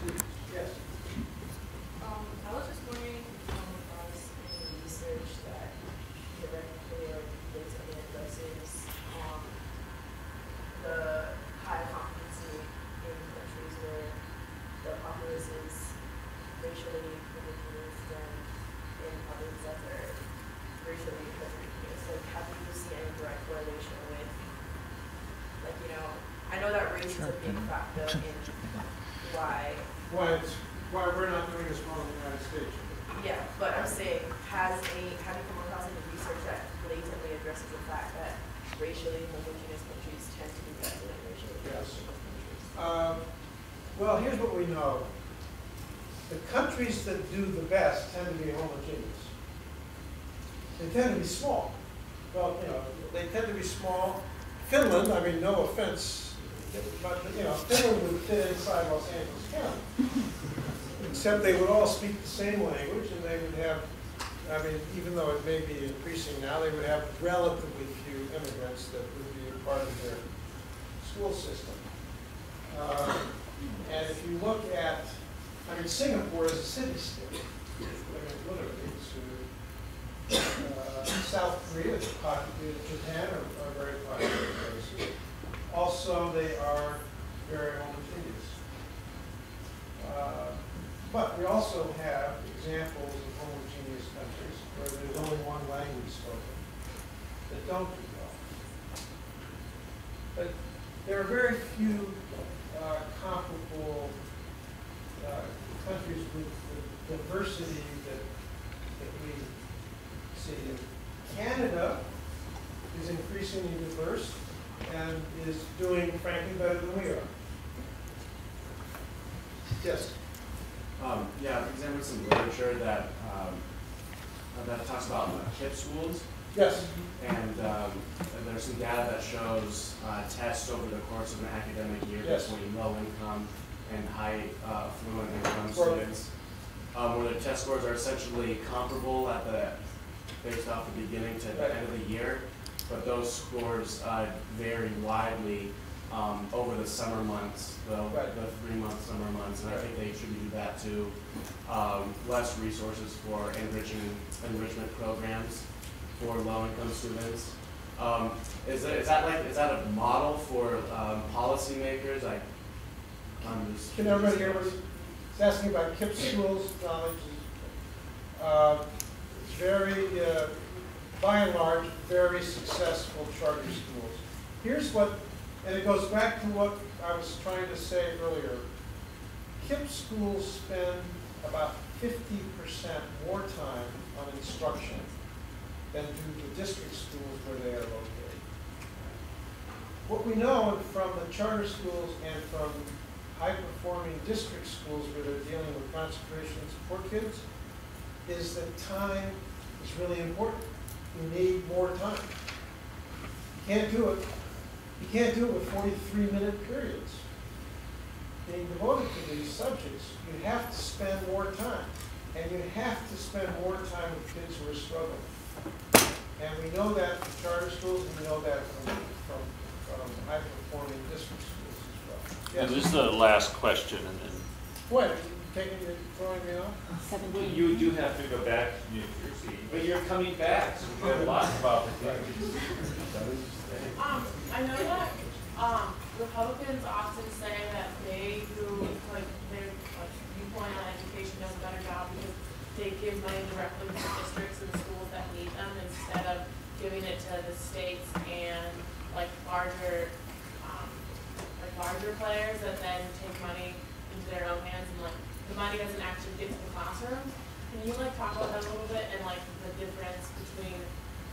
Yes. I was just wondering if any research that directly or basically addresses the high competency in countries where the populace is racially homogeneous than in others that are racially heterogeneous. Like, have you seen any direct correlation with, like, you know, I know that race is a big factor in why we're not doing as well in the United States. Yeah, but I'm saying, have you come across any research that blatantly addresses the fact that racially homogeneous countries tend to be better than racially heterogeneous countries? Well, here's what we know. The countries that do the best tend to be homogeneous. They tend to be small. Well, you know, they tend to be small. Finland, I mean, no offense, but, you know, Finland would fit inside Los Angeles County. Except they would all speak the same language, and they would have, I mean, even though it may be increasing now, they would have relatively few immigrants that would be a part of their school system. And if you look at, I mean, Singapore is a city-state. I mean, literally, it's, South Korea, Japan are very popular places. Also, they are very homogeneous. But we also have examples of homogeneous countries where there's only one language spoken that don't do well. But there are very few comparable countries with the diversity that we see. Canada is increasingly diverse and is doing, frankly, better than we are. Yes? Yeah, I've examined some literature that talks about KIPP schools. Yes. And there's some data that shows tests over the course of an academic year between low income and high affluent income students, where the test scores are essentially comparable based off the beginning to the end of the year, but those scores vary widely over the summer months, the 3-month summer months, and I think they attributed that to less resources for enrichment programs for low-income students. Is that a model for policymakers? Can everybody hear what he's asking about KIPP schools? It's very, by and large, very successful charter schools. Here's what, and it goes back to what I was trying to say earlier. KIPP schools spend about 50% more time on instruction than do the district schools where they are located. What we know from the charter schools and from high-performing district schools where they're dealing with concentration support kids is that time is really important. You need more time. You can't do it. You can't do it with 43-minute periods. Being devoted to these subjects, you have to spend more time. And you have to spend more time with kids who are struggling. And we know that from charter schools, and we know that from high-performing district schools as well. Yes. And this is the last question. And then What? Throwing me off? Well, you do have to go back to New Jersey, but you're coming back, so we have lots of opportunities. I know that Republicans often say that they do, like, their viewpoint on education does a better job because they give money directly to districts and schools that need them instead of giving it to the states and larger players that then take money into their own hands and the money doesn't actually get to the classroom. Can you talk about that a little bit and the difference between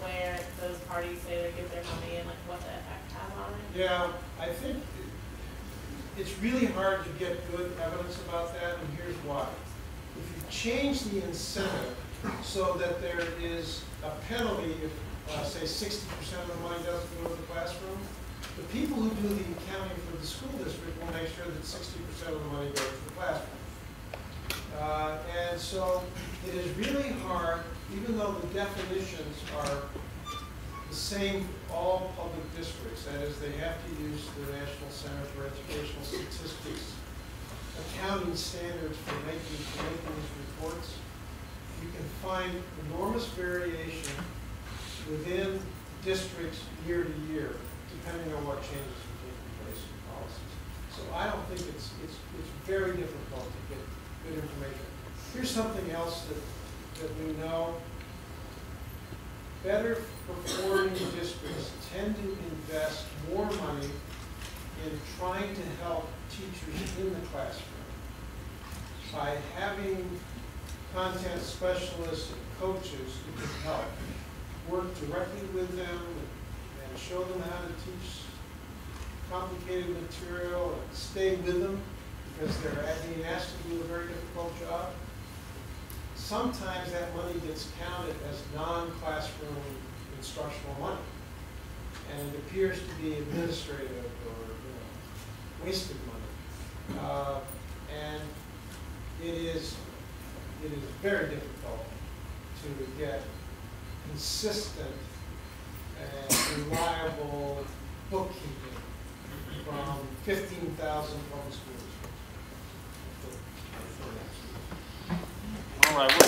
where those parties say they give their money and what the effect has on it? Yeah, I think it's really hard to get good evidence about that, and here's why. If you change the incentive so that there is a penalty if, say, 60% of the money doesn't go to the classroom, the people who do the accounting for the school district will make sure that 60% of the money goes to the classroom. And so it is really hard, even though the definitions are the same for all public districts, that is, they have to use the National Center for Educational Statistics accounting standards for making these reports, you can find enormous variation within districts year to year, depending on what changes are taking place in policies. So I don't think it's very difficult to get good information. Here's something else that we know. Better performing districts tend to invest more money in trying to help teachers in the classroom by having content specialists and coaches who can help work directly with them and show them how to teach complicated material and stay with them because they're being asked to do a very difficult job. Sometimes that money gets counted as non-classroom instructional money, and it appears to be administrative or wasted money. And it is very difficult to get consistent and reliable bookkeeping from 15,000 public schools. all right.